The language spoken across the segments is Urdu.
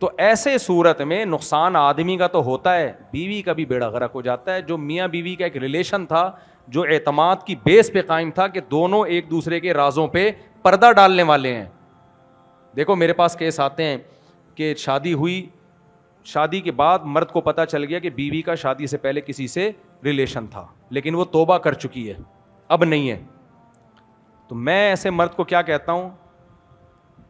تو ایسے صورت میں نقصان آدمی کا تو ہوتا ہے, بیوی کا بھی بیڑا غرق ہو جاتا ہے. جو میاں بیوی کا ایک ریلیشن تھا, جو اعتماد کی بیس پہ قائم تھا کہ دونوں ایک دوسرے کے رازوں پہ پردہ ڈالنے والے ہیں. دیکھو میرے پاس کیس آتے ہیں کہ شادی ہوئی, شادی کے بعد مرد کو پتہ چل گیا کہ بیوی کا شادی سے پہلے کسی سے ریلیشن تھا, لیکن وہ توبہ کر چکی ہے, اب نہیں ہے. تو میں ایسے مرد کو کیا کہتا ہوں,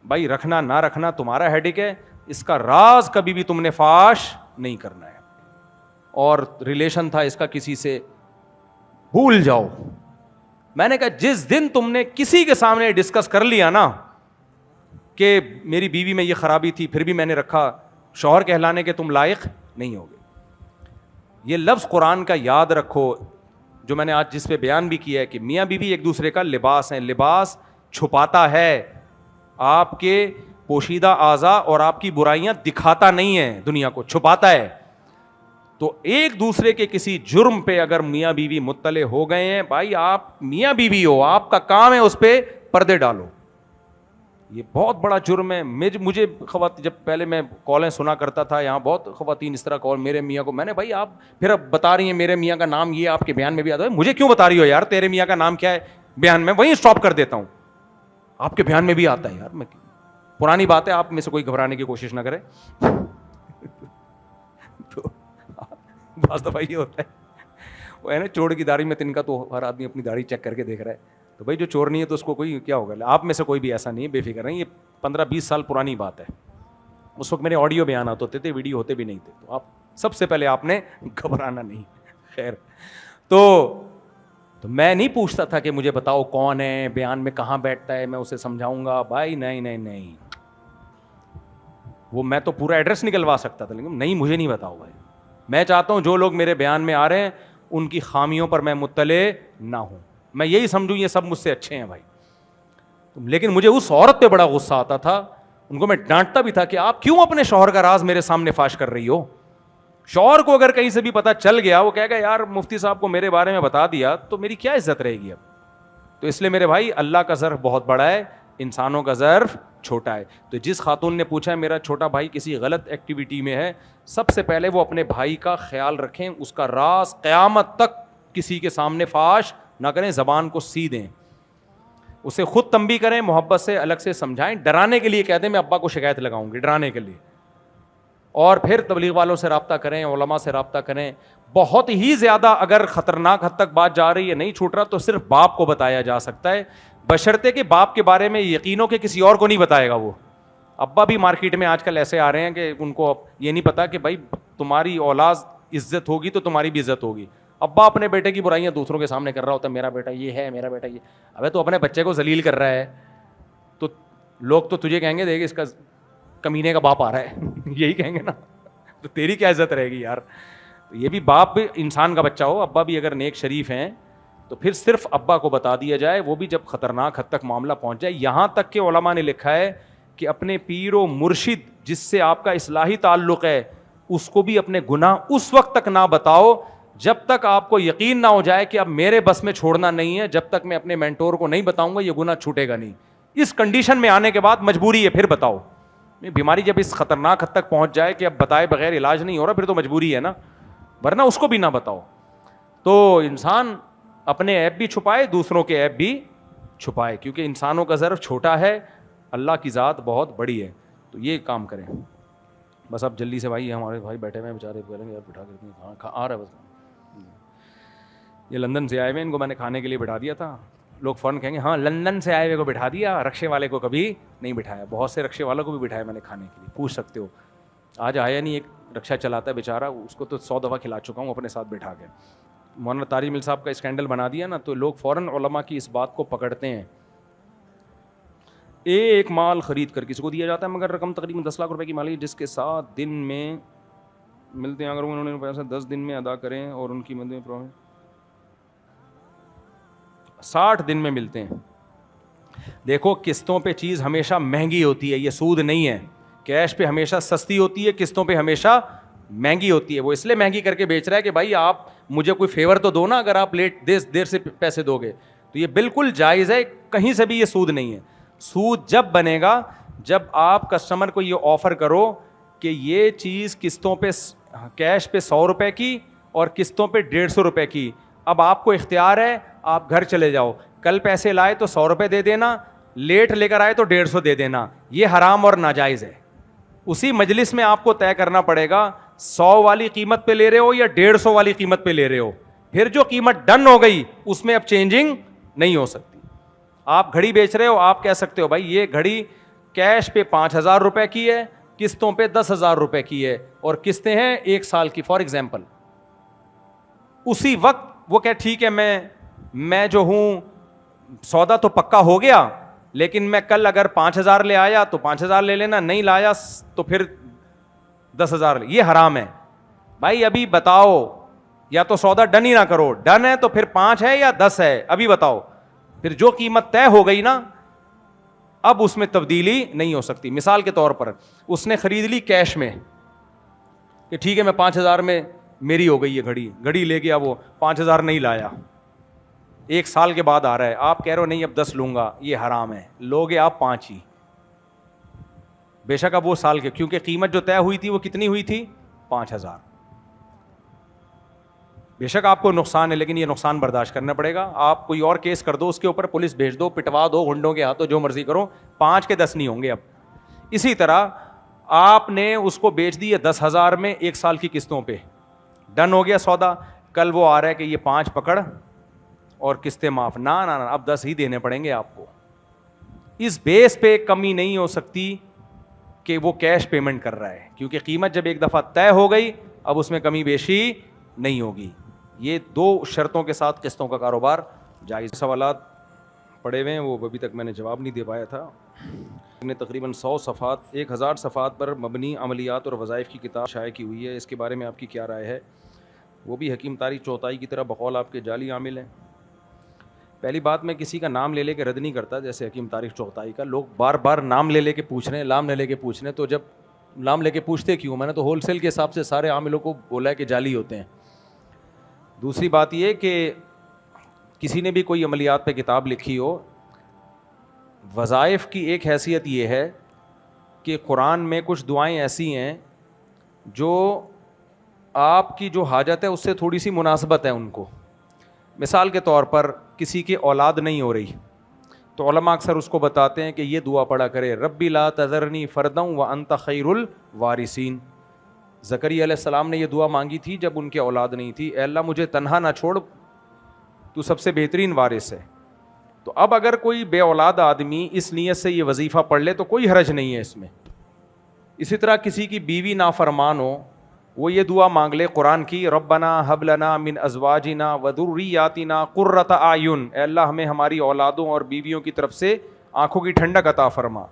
بھائی رکھنا نہ رکھنا تمہارا ہیڈک ہے, اس کا راز کبھی بھی تم نے فاش نہیں کرنا ہے, اور ریلیشن تھا اس کا کسی سے, بھول جاؤ. میں نے کہا جس دن تم نے کسی کے سامنے ڈسکس کر لیا نا کہ میری بیوی میں یہ خرابی تھی پھر بھی میں نے رکھا, شوہر کہلانے کے تم لائق نہیں ہوگے. یہ لفظ قرآن کا یاد رکھو, جو میں نے آج جس پہ بیان بھی کیا ہے کہ میاں بیوی ایک دوسرے کا لباس ہیں. لباس چھپاتا ہے آپ کے پوشیدہ اعضاء اور آپ کی برائیاں دکھاتا نہیں ہے, دنیا کو چھپاتا ہے. تو ایک دوسرے کے کسی جرم پہ اگر میاں بیوی مطلع ہو گئے ہیں, بھائی آپ میاں بیوی ہو, آپ کا کام ہے اس پہ پردے ڈالو. یہ بہت بڑا جرم ہے. مجھے جب پہلے میں کالیں سنا کرتا تھا یہاں, بہت خواتین اس طرح کال میرے میاں کو, میں نے بھائی آپ پھر اب بتا رہی ہیں میرے میاں کا نام یہ آپ کے بیان میں بھی آتا ہے, مجھے کیوں بتا رہی ہو یار, تیرے میاں کا نام کیا ہے بیان میں, وہیں اسٹاپ کر دیتا ہوں, آپ کے بیان میں بھی آتا ہے یار. میں پرانی بات ہے, آپ میں سے کوئی گھبرانے کی کوشش نہ کرے. تو بعض دفعہ یہ ہوتا ہے, وہ ہے نا چور کی داڑھی میں تنکا, تو ہر آدمی اپنی داڑھی چیک کر کے دیکھ رہا ہے. تو بھائی جو چور نہیں ہے تو اس کو کوئی کیا ہوگا, آپ میں سے کوئی بھی ایسا نہیں ہے, بے فکر رہیں. یہ 15-20 سال پرانی بات ہے. اس وقت میرے آڈیو بیانات ہوتے تھے, ویڈیو ہوتے بھی نہیں تھے. تو آپ سب سے پہلے آپ نے گھبرانا نہیں. خیر, تو میں نہیں پوچھتا تھا کہ مجھے بتاؤ کون ہے, بیان میں کہاں بیٹھتا ہے, میں اسے سمجھاؤں گا. بھائی نہیں, وہ میں تو پورا ایڈریس نکلوا سکتا تھا, لیکن نہیں, مجھے نہیں بتاؤ بھائی. میں چاہتا ہوں جو لوگ میرے بیان میں آ رہے ہیں ان کی خامیوں پر میں مطلع نہ ہوں, میں یہی سمجھوں یہ سب مجھ سے اچھے ہیں بھائی. لیکن مجھے اس عورت پہ بڑا غصہ آتا تھا, ان کو میں ڈانٹتا بھی تھا کہ آپ کیوں اپنے شوہر کا راز میرے سامنے فاش کر رہی ہو. شوہر کو اگر کہیں سے بھی پتہ چل گیا, وہ کہے گا یار مفتی صاحب کو میرے بارے میں بتا دیا, تو میری کیا عزت رہے گی اب. تو اس لیے میرے بھائی اللہ کا ظرف بہت بڑا ہے, انسانوں کا ظرف چھوٹا ہے. تو جس خاتون نے پوچھا ہے میرا چھوٹا بھائی کسی غلط ایکٹیویٹی میں ہے, سب سے پہلے وہ اپنے بھائی کا خیال رکھیں, اس کا راز قیامت تک کسی کے سامنے فاش نہ کریں, زبان کو سی دیں, اسے خود تنبیہ کریں, محبت سے الگ سے سمجھائیں. ڈرانے کے لیے کہہ دیں میں ابا کو شکایت لگاؤں گی, ڈرانے کے لیے. اور پھر تبلیغ والوں سے رابطہ کریں, علماء سے رابطہ کریں. بہت ہی زیادہ اگر خطرناک حد تک بات جا رہی ہے, نہیں چھوٹ رہا, تو صرف باپ کو بتایا جا سکتا ہے, بشرطے کہ باپ کے بارے میں یقینوں کے کسی اور کو نہیں بتائے گا. وہ ابا بھی مارکیٹ میں آج کل ایسے آ رہے ہیں کہ ان کو یہ نہیں پتا کہ بھائی تمہاری اولاد عزت ہوگی تو تمہاری بھی عزت ہوگی. ابا اپنے بیٹے کی برائیاں دوسروں کے سامنے کر رہا ہوتا ہے, میرا بیٹا یہ ہے, میرا بیٹا یہ. ابے تو اپنے بچے کو ذلیل کر رہا ہے, تو لوگ تو تجھے کہیں گے دیکھ اس کا کمینے کا باپ آ رہا ہے, یہی کہیں گے نا, تو تیری کیا عزت رہے گی یار. یہ بھی باپ بھی انسان کا بچہ ہو, ابا بھی اگر نیک شریف ہیں تو پھر صرف ابا کو بتا دیا جائے, وہ بھی جب خطرناک حد تک معاملہ پہنچ جائے. یہاں تک کہ علماء نے لکھا ہے کہ اپنے پیر و مرشد جس سے آپ کا اصلاحی تعلق ہے اس کو بھی اپنے گناہ اس وقت تک نہ بتاؤ جب تک آپ کو یقین نہ ہو جائے کہ اب میرے بس میں چھوڑنا نہیں ہے, جب تک میں اپنے مینٹور کو نہیں بتاؤں گا یہ گناہ چھوٹے گا نہیں. اس کنڈیشن میں آنے کے بعد مجبوری ہے, پھر بتاؤ. بیماری جب اس خطرناک حد تک پہنچ جائے کہ اب بتائے بغیر علاج نہیں ہو رہا, پھر تو مجبوری ہے نا, ورنہ اس کو بھی نہ بتاؤ. تو انسان اپنے عیب بھی چھپائے, دوسروں کے عیب بھی چھپائے, کیونکہ انسانوں کا ظرف چھوٹا ہے, اللہ کی ذات بہت بڑی ہے. تو یہ کام کریں بس. اب جلدی سے بھائی, ہمارے بھائی بیٹھے ہوئے ہیں بیچارے, بولیں گے یار بٹھا کے آ رہا ہے بس. یہ لندن سے آئے ہوئے, ان کو میں نے کھانے کے لیے بٹھا دیا تھا. لوگ فوراً کہیں گے ہاں لندن سے آئے ہوئے کو بٹھا دیا, رکشے والے کو کبھی نہیں بٹھایا. بہت سے رکشے والوں کو بھی بٹھایا میں نے کھانے کے لیے, پوچھ سکتے ہو. آج آیا نہیں, ایک رکشہ چلاتا ہے بیچارہ, اس کو تو 100 دفعہ کھلا چکا ہوں اپنے ساتھ بٹھا کے. مولانا طارق مل صاحب کا اسکینڈل بنا دیا نا, تو لوگ فوراً علماء کی اس بات کو پکڑتے ہیں. ایک مال خرید کر کسی کو دیا جاتا ہے, مگر رقم تقریباً 10 لاکھ روپے کی مالی, جس کے 7 دن میں ملتے ہیں. اگر انہوں نے پیسہ 10 دن میں ادا کریں اور ان کی مدد 60 دن میں ملتے ہیں. دیکھو قسطوں پہ چیز ہمیشہ مہنگی ہوتی ہے, یہ سود نہیں ہے. کیش پہ ہمیشہ سستی ہوتی ہے, قسطوں پہ ہمیشہ مہنگی ہوتی ہے. وہ اس لیے مہنگی کر کے بیچ رہا ہے کہ بھائی آپ مجھے کوئی فیور تو دو نا, اگر آپ لیٹ دیر سے پیسے دو گے. تو یہ بالکل جائز ہے, کہیں سے بھی یہ سود نہیں ہے. سود جب بنے گا جب آپ کسٹمر کو یہ آفر کرو کہ یہ چیز قسطوں پہ کیش پہ 100 روپے کی اور قسطوں پہ 150 روپے کی. اب آپ کو اختیار ہے, آپ گھر چلے جاؤ, کل پیسے لائے تو 100 روپے دے دینا, لیٹ لے کر آئے تو 150 دے دینا. یہ حرام اور ناجائز ہے. اسی مجلس میں آپ کو طے کرنا پڑے گا 100 والی قیمت پہ لے رہے ہو یا 150 والی قیمت پہ لے رہے ہو. پھر جو قیمت ڈن ہو گئی اس میں اب چینجنگ نہیں ہو سکتی. آپ گھڑی بیچ رہے ہو, آپ کہہ سکتے ہو بھائی یہ گھڑی کیش پہ 5000 روپے کی ہے, قسطوں پہ 10,000 روپے کی ہے, اور قسطیں ہیں 1 سال کی فار ایگزامپل. اسی وقت وہ کہ ٹھیک ہے میں جو ہوں سودا تو پکا ہو گیا, لیکن میں کل اگر 5,000 لے آیا تو 5,000 لے لینا, نہیں لایا تو پھر 10,000. یہ حرام ہے بھائی. ابھی بتاؤ, یا تو سودا ڈن ہی نہ کرو, ڈن ہے تو پھر 5 ہے یا 10 ہے, ابھی بتاؤ. پھر جو قیمت طے ہو گئی نا, اب اس میں تبدیلی نہیں ہو سکتی. مثال کے طور پر اس نے خرید لی کیش میں کہ ٹھیک ہے میں 5,000 میں میری ہو گئی یہ گھڑی لے گیا, وہ 5,000 نہیں لایا, 1 سال کے بعد آ رہا ہے, آپ کہہ رہے ہو نہیں اب 10 لوں گا, یہ حرام ہے. لوگے آپ 5 ہی, بے شک اب وہ سال کے, کیونکہ قیمت جو طے ہوئی تھی وہ کتنی ہوئی تھی 5,000. بے شک آپ کو نقصان ہے, لیکن یہ نقصان برداشت کرنا پڑے گا. آپ کوئی اور کیس کر دو, اس کے اوپر پولیس بھیج دو, پٹوا دو گنڈوں کے ہاتھوں, جو مرضی کرو, 5 کے 10 نہیں ہوں گے اب. اسی طرح آپ نے اس کو بیچ دی 10,000 میں 1 سال کی قسطوں پہ, ڈن ہو گیا سودا. کل وہ آ رہا ہے کہ یہ 5 پکڑ اور قسطیں معاف. نہ اب 10 ہی دینے پڑیں گے آپ کو. اس بیس پہ کمی نہیں ہو سکتی کہ وہ کیش پیمنٹ کر رہا ہے, کیونکہ قیمت جب ایک دفعہ طے ہو گئی اب اس میں کمی بیشی نہیں ہوگی. یہ 2 شرطوں کے ساتھ قسطوں کا کاروبار جائز. سوالات پڑے ہوئے ہیں, وہ ابھی تک میں نے جواب نہیں دے پایا تھا. نے تقریباً 100 صفحات 1000 صفحات پر مبنی عملیات اور وظائف کی کتاب شائع کی ہوئی ہے. اس کے بارے میں آپ کی کیا رائے ہے؟ وہ بھی حکیم طارق چوغتائی کی طرح بقول آپ کے جعلی عامل ہیں. پہلی بات, میں کسی کا نام لے کے رد نہیں کرتا, جیسے حکیم طارق چوغتائی کا. لوگ بار بار نام لے کے پوچھ رہے ہیں, نام لے کے پوچھ رہے ہیں, تو جب نام لے کے پوچھتے کیوں؟ میں نے تو ہول سیل کے حساب سے سارے عاملوں کو بولا ہے کہ جعلی ہوتے ہیں. دوسری بات یہ کہ کسی نے بھی کوئی عملیات پہ کتاب لکھی ہو, وظائف کی ایک حیثیت یہ ہے کہ قرآن میں کچھ دعائیں ایسی ہیں جو آپ کی جو حاجت ہے اس سے تھوڑی سی مناسبت ہے ان کو. مثال کے طور پر کسی کی اولاد نہیں ہو رہی تو علماء اکثر اس کو بتاتے ہیں کہ یہ دعا پڑھا کرے, ربی لا تذرنی فردا وانت خیر الوارثین. زکریا علیہ السلام نے یہ دعا مانگی تھی جب ان کی اولاد نہیں تھی, اے اللہ مجھے تنہا نہ چھوڑ, تو سب سے بہترین وارث ہے. تو اب اگر کوئی بے اولاد آدمی اس نیت سے یہ وظیفہ پڑھ لے تو کوئی حرج نہیں ہے اس میں. اسی طرح کسی کی بیوی نافرمان ہو, وہ یہ دعا مانگ لے قرآن کی, ربنا ہب لنا من ازواجنا وذریاتنا قرۃ اعین, اے اللہ ہمیں ہماری اولادوں اور بیویوں کی طرف سے آنکھوں کی ٹھنڈک عطا فرما.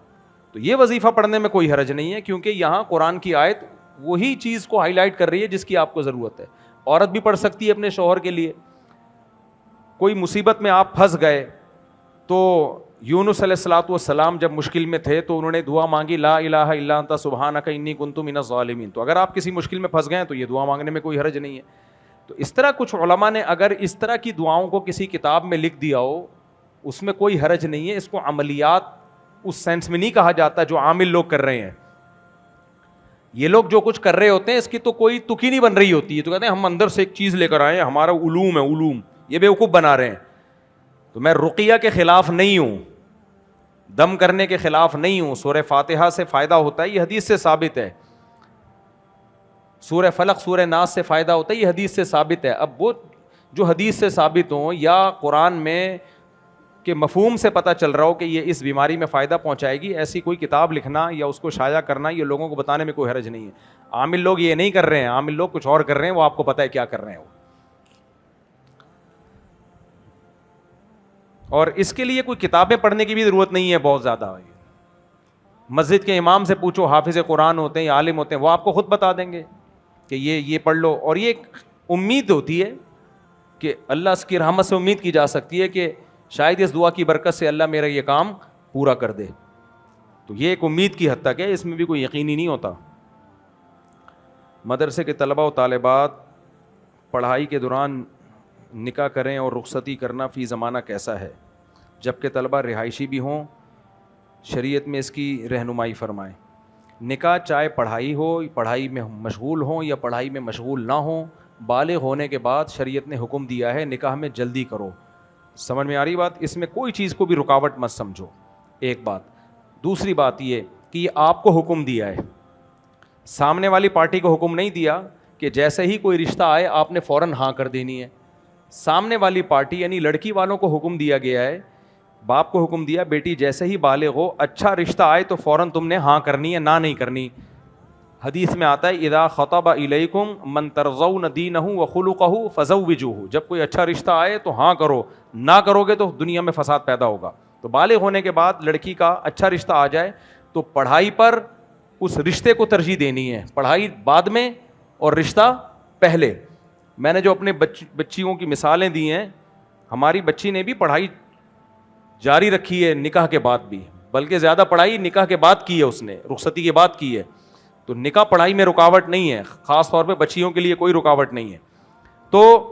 تو یہ وظیفہ پڑھنے میں کوئی حرج نہیں ہے, کیونکہ یہاں قرآن کی آیت وہی چیز کو ہائی لائٹ کر رہی ہے جس کی آپ کو ضرورت ہے. عورت بھی پڑھ سکتی ہے اپنے شوہر کے لیے. کوئی مصیبت میں آپ پھنس گئے, تو یونس علیہ الصلوۃ والسلام جب مشکل میں تھے تو انہوں نے دعا مانگی, لا الہ الا انت سبحانک انی کنت من الظالمین. تو اگر آپ کسی مشکل میں پھنس گئے ہیں تو یہ دعا مانگنے میں کوئی حرج نہیں ہے. تو اس طرح کچھ علماء نے اگر اس طرح کی دعاؤں کو کسی کتاب میں لکھ دیا ہو, اس میں کوئی حرج نہیں ہے. اس کو عملیات اس سینس میں نہیں کہا جاتا جو عامل لوگ کر رہے ہیں. یہ لوگ جو کچھ کر رہے ہوتے ہیں اس کی تو کوئی تکی نہیں بن رہی ہوتی ہے, تو کہتے ہیں ہم اندر سے ایک چیز لے کر آئے ہیں, ہمارا علوم ہے علوم, یہ بیوقوف بنا رہے ہیں. تو میں رقیہ کے خلاف نہیں ہوں, دم کرنے کے خلاف نہیں ہوں. سورہ فاتحہ سے فائدہ ہوتا ہے, یہ حدیث سے ثابت ہے. سورہ فلق سورہ ناس سے فائدہ ہوتا ہے, یہ حدیث سے ثابت ہے. اب وہ جو حدیث سے ثابت ہوں یا قرآن میں کہ مفہوم سے پتہ چل رہا ہو کہ یہ اس بیماری میں فائدہ پہنچائے گی, ایسی کوئی کتاب لکھنا یا اس کو شائع کرنا, یہ لوگوں کو بتانے میں کوئی حرج نہیں ہے. عامل لوگ یہ نہیں کر رہے ہیں, عامل لوگ کچھ اور کر رہے ہیں, وہ آپ کو پتہ ہے کیا کر رہے ہیں وہ. اور اس کے لیے کوئی کتابیں پڑھنے کی بھی ضرورت نہیں ہے بہت زیادہ. مسجد کے امام سے پوچھو, حافظ قرآن ہوتے ہیں یا عالم ہوتے ہیں, وہ آپ کو خود بتا دیں گے کہ یہ پڑھ لو. اور یہ ایک امید ہوتی ہے کہ اللہ کی رحمت سے امید کی جا سکتی ہے کہ شاید اس دعا کی برکت سے اللہ میرا یہ کام پورا کر دے. تو یہ ایک امید کی حد تک ہے, اس میں بھی کوئی یقینی نہیں ہوتا. مدرسے کے طلباء و طالبات پڑھائی کے دوران نکاح کریں اور رخصتی کرنا فی زمانہ کیسا ہے, جبکہ طلباء رہائشی بھی ہوں, شریعت میں اس کی رہنمائی فرمائیں. نکاح چاہے پڑھائی ہو، پڑھائی میں مشغول ہوں یا پڑھائی میں مشغول نہ ہوں، بالغ ہونے کے بعد شریعت نے حکم دیا ہے نکاح میں جلدی کرو. سمجھ میں آ رہی بات؟ اس میں کوئی چیز کو بھی رکاوٹ مت سمجھو. ایک بات. دوسری بات یہ کہ یہ آپ کو حکم دیا ہے، سامنے والی پارٹی کو حکم نہیں دیا کہ جیسے ہی کوئی رشتہ آئے آپ نے فوراً ہاں کر دینی ہے. سامنے والی پارٹی یعنی لڑکی والوں کو حکم دیا گیا ہے، باپ کو حکم دیا بیٹی جیسے ہی بالغ ہو اچھا رشتہ آئے تو فوراً تم نے ہاں کرنی ہے، نہ نہیں کرنی. حدیث میں آتا ہے اذا خطب الیکم من ترضون دینہ وخلقہ فزوجوہ، جب کوئی اچھا رشتہ آئے تو ہاں کرو، نہ کرو گے تو دنیا میں فساد پیدا ہوگا. تو بالغ ہونے کے بعد لڑکی کا اچھا رشتہ آ جائے تو پڑھائی پر اس رشتے کو ترجیح دینی ہے، پڑھائی بعد میں اور رشتہ پہلے. میں نے جو اپنے بچیوں کی مثالیں دی ہیں، ہماری بچی نے بھی پڑھائی جاری رکھی ہے نکاح کے بعد بھی، بلکہ زیادہ پڑھائی نکاح کے بعد کی ہے، اس نے رخصتی کے بعد کی ہے. تو نکاح پڑھائی میں رکاوٹ نہیں ہے، خاص طور پہ بچیوں کے لیے کوئی رکاوٹ نہیں ہے. تو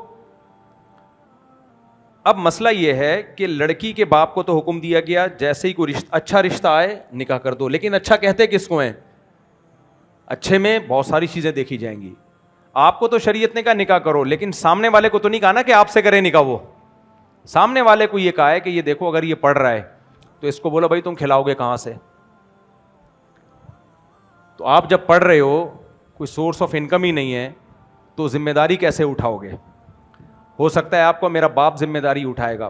اب مسئلہ یہ ہے کہ لڑکی کے باپ کو تو حکم دیا گیا جیسے ہی کوئی اچھا رشتہ آئے نکاح کر دو، لیکن اچھا کہتے کس کو ہیں؟ اچھے میں بہت ساری چیزیں دیکھی جائیں گی. آپ کو تو شریعت نے کہا نکاح کرو، لیکن سامنے والے کو تو نہیں کہا نا کہ آپ سے کرے نکاح. وہ سامنے والے کو یہ کہا ہے کہ یہ دیکھو اگر یہ پڑھ رہا ہے تو اس کو بولو بھائی تم کھلاؤ گے کہاں سے؟ تو آپ جب پڑھ رہے ہو کوئی سورس آف انکم ہی نہیں ہے تو ذمہ داری کیسے اٹھاؤ گے؟ ہو سکتا ہے آپ کو میرا باپ ذمہ داری اٹھائے گا،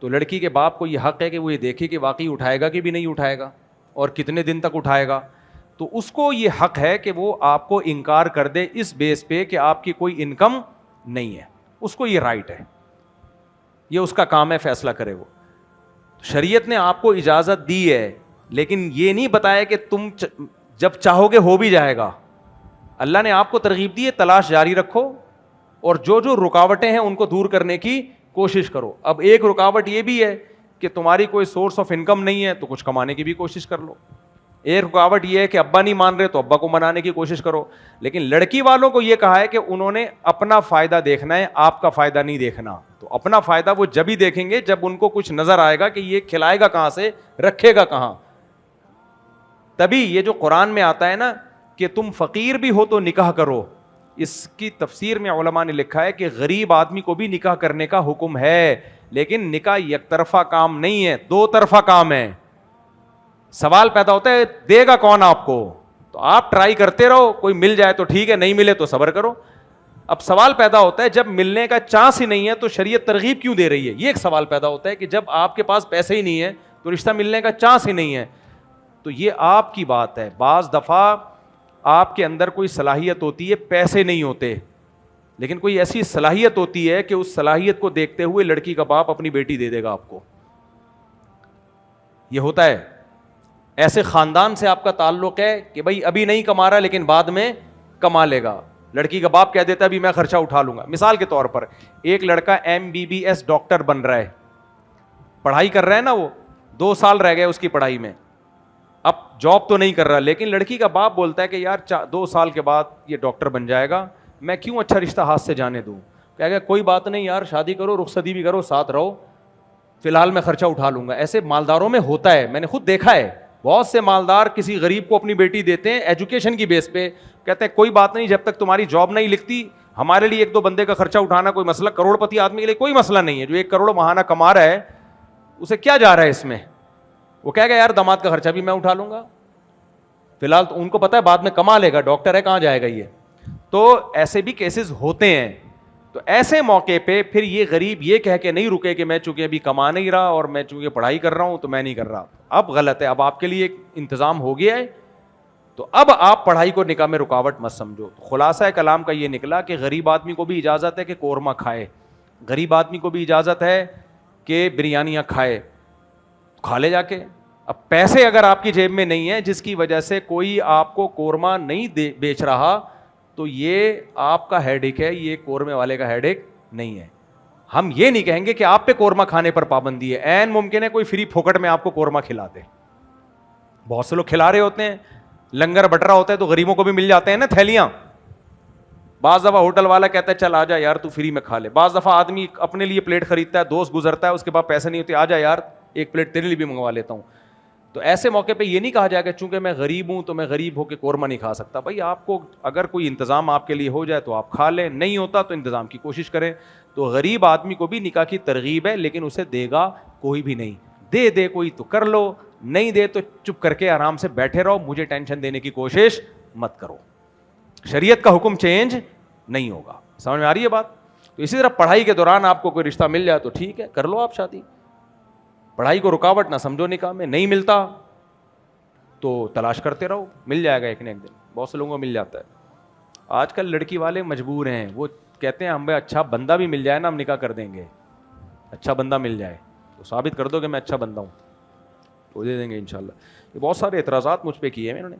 تو لڑکی کے باپ کو یہ حق ہے کہ وہ یہ دیکھے کہ واقعی اٹھائے گا کہ بھی نہیں اٹھائے گا اور کتنے دن تک اٹھائے گا. تو اس کو یہ حق ہے کہ وہ آپ کو انکار کر دے اس بیس پہ کہ آپ کی کوئی انکم نہیں ہے. اس کو یہ رائٹ ہے، یہ اس کا کام ہے، فیصلہ کرے وہ. شریعت نے آپ کو اجازت دی ہے، لیکن یہ نہیں بتایا کہ تم جب چاہو گے ہو بھی جائے گا. اللہ نے آپ کو ترغیب دی ہے تلاش جاری رکھو اور جو جو رکاوٹیں ہیں ان کو دور کرنے کی کوشش کرو. اب ایک رکاوٹ یہ بھی ہے کہ تمہاری کوئی سورس آف انکم نہیں ہے تو کچھ کمانے کی بھی کوشش کر لو. ایک رکاوٹ یہ ہے کہ ابا نہیں مان رہے تو ابا کو منانے کی کوشش کرو. لیکن لڑکی والوں کو یہ کہا ہے کہ انہوں نے اپنا فائدہ دیکھنا ہے، آپ کا فائدہ نہیں دیکھنا. تو اپنا فائدہ وہ جب ہی دیکھیں گے جب ان کو کچھ نظر آئے گا کہ یہ کھلائے گا کہاں سے، رکھے گا کہاں. تبھی یہ جو قرآن میں آتا ہے نا کہ تم فقیر بھی ہو تو نکاح کرو، اس کی تفسیر میں علماء نے لکھا ہے کہ غریب آدمی کو بھی نکاح کرنے کا حکم ہے، لیکن نکاح یک طرفہ کام نہیں ہے، دو طرفہ کام ہے. سوال پیدا ہوتا ہے دے گا کون آپ کو؟ تو آپ ٹرائی کرتے رہو، کوئی مل جائے تو ٹھیک ہے، نہیں ملے تو صبر کرو. اب سوال پیدا ہوتا ہے جب ملنے کا چانس ہی نہیں ہے تو شریعت ترغیب کیوں دے رہی ہے؟ یہ ایک سوال پیدا ہوتا ہے کہ جب آپ کے پاس پیسے ہی نہیں ہے تو رشتہ ملنے کا چانس ہی نہیں ہے. تو یہ آپ کی بات ہے. بعض دفعہ آپ کے اندر کوئی صلاحیت ہوتی ہے، پیسے نہیں ہوتے، لیکن کوئی ایسی صلاحیت ہوتی ہے کہ اس صلاحیت کو دیکھتے ہوئے لڑکی کا باپ اپنی بیٹی دے دے گا آپ کو. یہ ہوتا ہے. ایسے خاندان سے آپ کا تعلق ہے کہ بھائی ابھی نہیں کما رہا لیکن بعد میں کما لے گا. لڑکی کا باپ کہہ دیتا ہے ابھی میں خرچہ اٹھا لوں گا. مثال کے طور پر ایک لڑکا MBBS ڈاکٹر بن رہا ہے، پڑھائی کر رہا ہے نا، وہ 2 سال رہ گئے اس کی پڑھائی میں، اب جاب تو نہیں کر رہا، لیکن لڑکی کا باپ بولتا ہے کہ یار 2 سال کے بعد یہ ڈاکٹر بن جائے گا، میں کیوں اچھا رشتہ ہاتھ سے جانے دوں. کہہ گیا کوئی بات نہیں یار، شادی کرو، رخصتی بھی کرو، ساتھ رہو، فی الحال میں خرچہ اٹھا لوں گا. ایسے مالداروں میں ہوتا ہے، میں نے خود دیکھا ہے. بہت سے مالدار کسی غریب کو اپنی بیٹی دیتے ہیں ایجوکیشن کی بیس پہ، کہتے ہیں کوئی بات نہیں، جب تک تمہاری جاب نہیں لکھتی ہمارے لیے 1-2 بندے کا خرچہ اٹھانا کوئی مسئلہ، کروڑ پتی آدمی کے لیے کوئی مسئلہ نہیں ہے. جو 1 کروڑ ماہانہ کما رہا ہے اسے کیا جا رہا ہے اس میں؟ وہ کہے گا یار داماد کا خرچہ بھی میں اٹھا لوں گا، فی الحال تو ان کو پتا ہے بعد میں کما لے گا، ڈاکٹر ہے کہاں جائے گا یہ. تو ایسے بھی کیسز ہوتے ہیں. تو ایسے موقع پہ پھر یہ غریب یہ کہہ کے نہیں رکے کہ میں چونکہ ابھی کما نہیں رہا اور میں چونکہ پڑھائی کر رہا ہوں تو میں نہیں کر رہا. اب غلط ہے، اب آپ کے لیے ایک انتظام ہو گیا ہے تو اب آپ پڑھائی کو نکاح میں رکاوٹ مت سمجھو. خلاصہ کلام کا یہ نکلا کہ غریب آدمی کو بھی اجازت ہے کہ قورمہ کھائے، غریب آدمی کو بھی اجازت ہے کہ بریانیاں کھائے، کھا لے جا کے. اب پیسے اگر آپ کی جیب میں نہیں ہیں جس کی وجہ سے کوئی آپ کو قورمہ نہیں بیچ رہا تو یہ آپ کا ہیڈ ایک ہے، یہ قورمے والے کا ہیڈ ایک نہیں ہے. ہم یہ نہیں کہیں گے کہ آپ پہ قورمہ کھانے پر پابندی ہے، عین ممکن ہے کوئی فری پھوکٹ میں آپ کو قورمہ کھلا دے. بہت سے لوگ کھلا رہے ہوتے ہیں، لنگر بٹ رہا ہوتا ہے تو غریبوں کو بھی مل جاتے ہیں نا تھیلیاں. بعض دفعہ ہوٹل والا کہتا ہے چل آ جا یار تو فری میں کھا لے. بعض دفعہ آدمی اپنے لیے پلیٹ خریدتا ہے، دوست گزرتا ہے، اس کے بعد پیسے نہیں ہوتے، آ جا یار 1 پلیٹ تیرے لیے بھی منگوا لیتا ہوں. تو ایسے موقع پہ یہ نہیں کہا جائے کہ چونکہ میں غریب ہوں تو میں غریب ہو کے قورمہ نہیں کھا سکتا. بھائی آپ کو اگر کوئی انتظام آپ کے لیے ہو جائے تو آپ کھا لیں, نہیں ہوتا تو انتظام کی کوشش کریں. تو غریب آدمی کو بھی نکاح کی ترغیب ہے, لیکن اسے دے گا کوئی بھی نہیں. دے کوئی تو کر لو, نہیں دے تو چپ کر کے آرام سے بیٹھے رہو, مجھے ٹینشن دینے کی کوشش مت کرو. شریعت کا حکم چینج نہیں ہوگا. سمجھ میں آ رہی ہے بات؟ تو اسی طرح پڑھائی کے دوران آپ کو کوئی رشتہ مل جائے تو ٹھیک ہے, کر لو آپ شادی. پڑھائی کو رکاوٹ نہ سمجھو نکاح میں. نہیں ملتا تو تلاش کرتے رہو, مل جائے گا ایک نہ ایک دن. بہت سے لوگوں کو مل جاتا ہے. آج کل لڑکی والے مجبور ہیں, وہ کہتے ہیں ہمیں اچھا بندہ بھی مل جائے نا ہم نکاح کر دیں گے. اچھا بندہ مل جائے تو ثابت کر دو کہ میں اچھا بندہ ہوں تو دے دیں گے انشاءاللہ. یہ بہت سارے اعتراضات مجھ پہ کیے ہیں انہوں نے.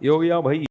یہ ہو گیا بھائی